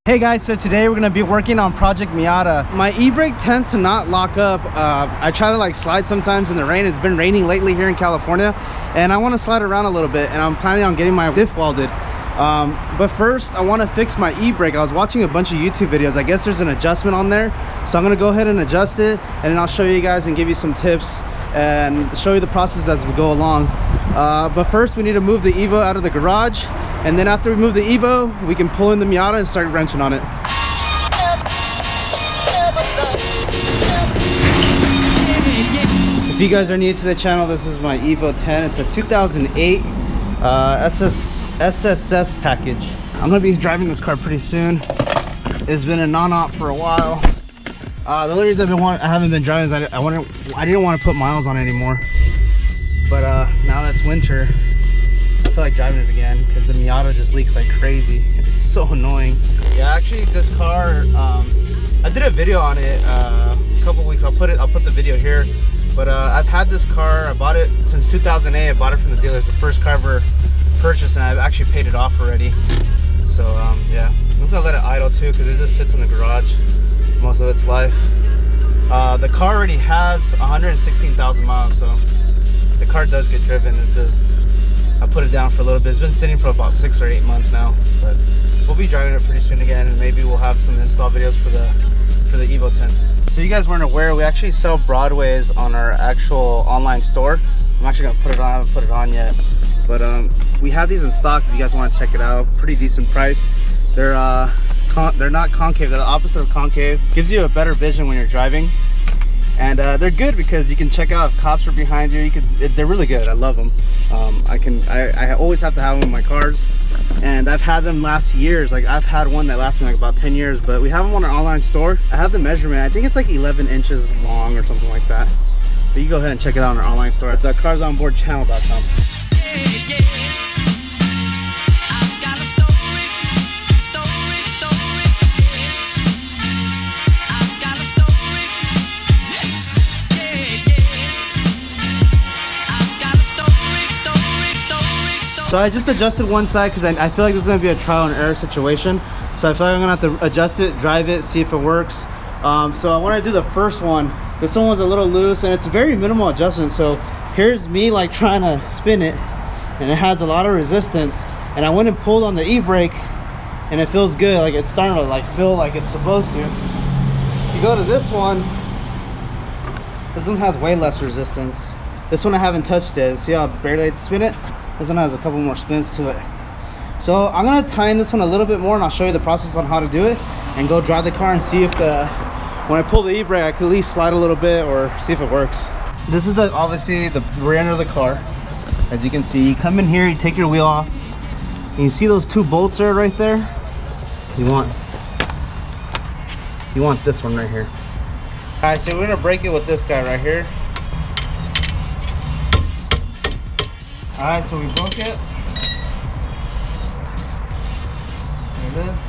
Hey guys, so today we're gonna be working on Project Miata. My e-brake tends to not lock up. I try to like slide sometimes in the rain. It's been raining lately here in California, and I want to slide around a little bit, and I'm planning on getting my diff welded. But first I want to fix my e-brake. I was watching a bunch of YouTube videos. I guess there's an adjustment on there, so I'm gonna go ahead and adjust it, and then I'll show you guys and give you some tips and show you the process as we go along. But first we need to move the Evo out of the garage, and then after we move the Evo, we can pull in the Miata and start wrenching on it. If you guys are new to the channel, this is my Evo 10. It's a 2008 SSS package. I'm gonna be driving this car pretty soon. It's been a non-op for a while. The only reason I haven't been driving is I didn't want to put miles on it anymore. But now that's winter, I feel like driving it again because the Miata just leaks like crazy. It's so annoying. Yeah, actually this car, I did a video on it a couple weeks. I'll put the video here. But I've had this car. I bought it since 2008. I bought it from the dealer. It's the first car I ever purchased, and I've actually paid it off already. So yeah, I'm just gonna let it idle too because it just sits in the garage most of its life. The car already has 116,000 miles, so the car does get driven. It's just I put it down for a little bit. It's been sitting for about 6 or 8 months now, but we'll be driving it pretty soon again, and maybe we'll have some install videos for the Evo 10. So you guys weren't aware, we actually sell Broadways on our actual online store. I'm actually gonna put it on. I haven't put it on yet, but we have these in stock if you guys want to check it out. Pretty decent price. They're not concave. They're the opposite of concave. Gives you a better vision when you're driving, and they're good because you can check out if cops are behind you. They're really good. I love them. I always have to have them in my cars, and I've had them last years. Like I've had one that lasted me like about 10 years, but we have them on our online store. I have the measurement. I think it's like 11 inches long or something like that. But you go ahead and check it out on our online store. It's carsonboardchannel.com. So I just adjusted one side because I feel like this is going to be a trial and error situation. So I feel like I'm going to have to adjust it, drive it, see if it works. So I want to do the first one. This one was a little loose, and it's a very minimal adjustment. So here's me like trying to spin it, and it has a lot of resistance. And I went and pulled on the e-brake, and it feels good. Like it's starting to like feel like it's supposed to. If you go to this one has way less resistance. This one I haven't touched it. See how I barely spin it? This one has a couple more spins to it. So I'm gonna tie in this one a little bit more, and I'll show you the process on how to do it, and go drive the car and see if when I pull the e-brake I can at least slide a little bit or see if it works. This is obviously the rear end of the car. As you can see, you come in here, you take your wheel off, and you see those 2 bolts there right there. You want this one right here. All right, so we're gonna break it with this guy right here. All right, so we broke it. There it is.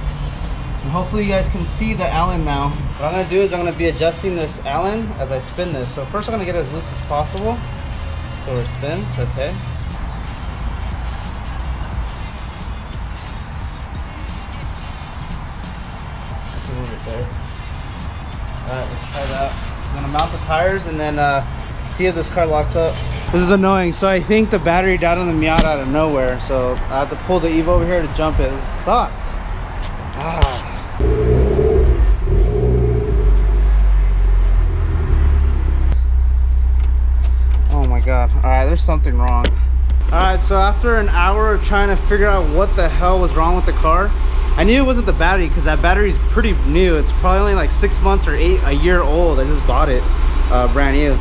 And hopefully you guys can see the Allen now. What I'm gonna do is I'm gonna be adjusting this Allen as I spin this. So first I'm gonna get it as loose as possible. So it spins, okay. Move it there. All right, let's try that. I'm gonna mount the tires and then see if this car locks up. This is annoying. So I think the battery died on the Miata out of nowhere. So I have to pull the Evo over here to jump it. This sucks. Oh my God. All right, there's something wrong. All right, so after an hour of trying to figure out what the hell was wrong with the car, I knew it wasn't the battery because that battery's pretty new. It's probably only like 6 months or a year old. I just bought it brand new.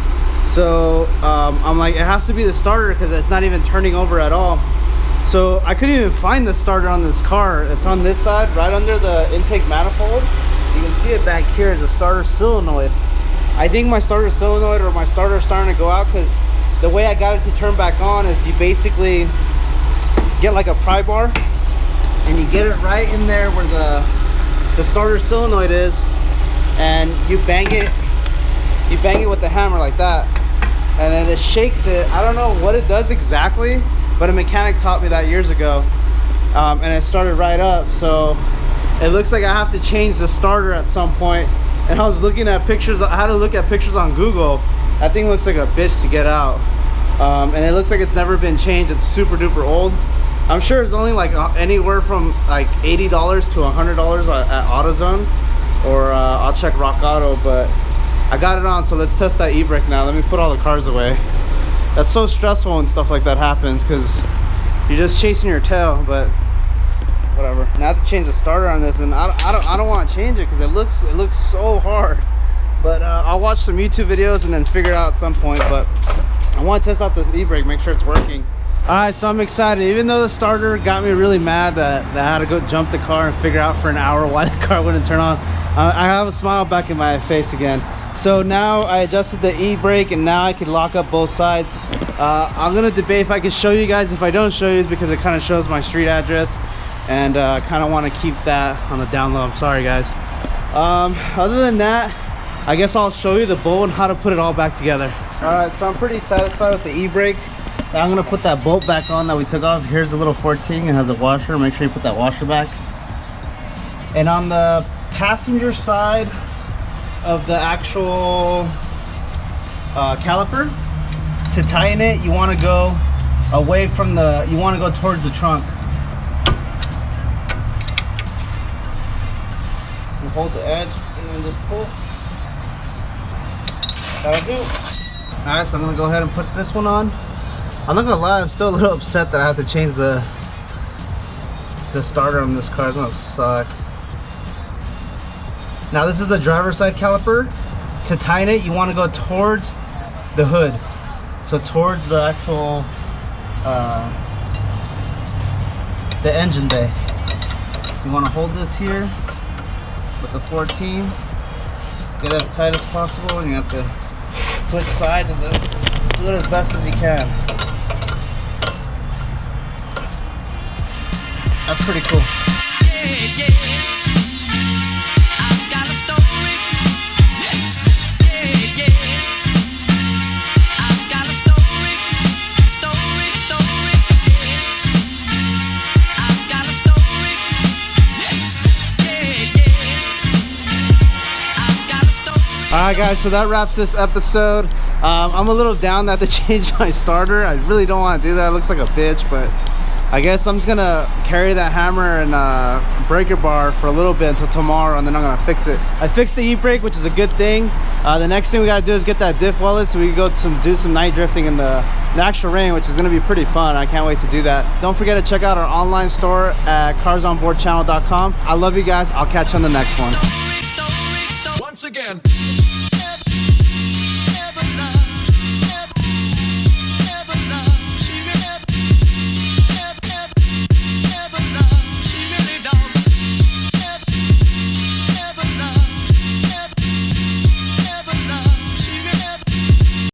So I'm like, it has to be the starter because it's not even turning over at all. So I couldn't even find the starter on this car. It's on this side, right under the intake manifold. You can see it back here is a starter solenoid. I think my starter solenoid or my starter is starting to go out because the way I got it to turn back on is you basically get like a pry bar and you get it right in there where the starter solenoid is, and you bang it with the hammer like that, and then it shakes it. I don't know what it does exactly, but a mechanic taught me that years ago, and it started right up. So it looks like I have to change the starter at some point. And I was looking at pictures, I had to look at pictures on Google. That thing looks like a bitch to get out. And it looks like it's never been changed. It's super duper old. I'm sure it's only like anywhere from like $80 to $100 at AutoZone, or I'll check Rock Auto, but I got it on, so let's test that e-brake now. Let me put all the cars away. That's so stressful when stuff like that happens, because you're just chasing your tail, but whatever. Now I have to change the starter on this, and I don't want to change it because it looks so hard. But I'll watch some YouTube videos and then figure it out at some point. But I want to test out this e-brake, make sure it's working. All right, so I'm excited. Even though the starter got me really mad that I had to go jump the car and figure out for an hour why the car wouldn't turn on, I have a smile back in my face again. So now I adjusted the e-brake, and now I can lock up both sides. I'm gonna debate if I can show you guys. If I don't show you, it's because it kind of shows my street address, and kind of want to keep that on the down low. I'm sorry, guys. Other than that, I guess I'll show you the bolt and how to put it all back together. All right, so I'm pretty satisfied with the e-brake. Now I'm gonna put that bolt back on that we took off. Here's a little 14, it has a washer. Make sure you put that washer back. And on the passenger side of the actual caliper, to tighten it, you want to go away from the, you want to go towards the trunk. You hold the edge and then just pull. That'll do. Alright, so I'm gonna go ahead and put this one on. I'm not gonna lie, I'm still a little upset that I have to change the starter on this car. It's gonna suck. Now this is the driver's side caliper. To tighten it, you want to go towards the hood, so towards the actual the engine bay. You want to hold this here with the 14, get as tight as possible, and you have to switch sides and just do it as best as you can. That's pretty cool. Alright guys, so that wraps this episode. I'm a little down that I have to change my starter. I really don't want to do that. It looks like a bitch, but I guess I'm just gonna carry that hammer and breaker bar for a little bit until tomorrow, and then I'm gonna fix it. I fixed the e-brake, which is a good thing. The next thing we gotta do is get that diff welted so we can go do some night drifting in the actual rain, which is gonna be pretty fun. I can't wait to do that. Don't forget to check out our online store at carsonboardchannel.com. I love you guys. I'll catch you on the next one. Once again.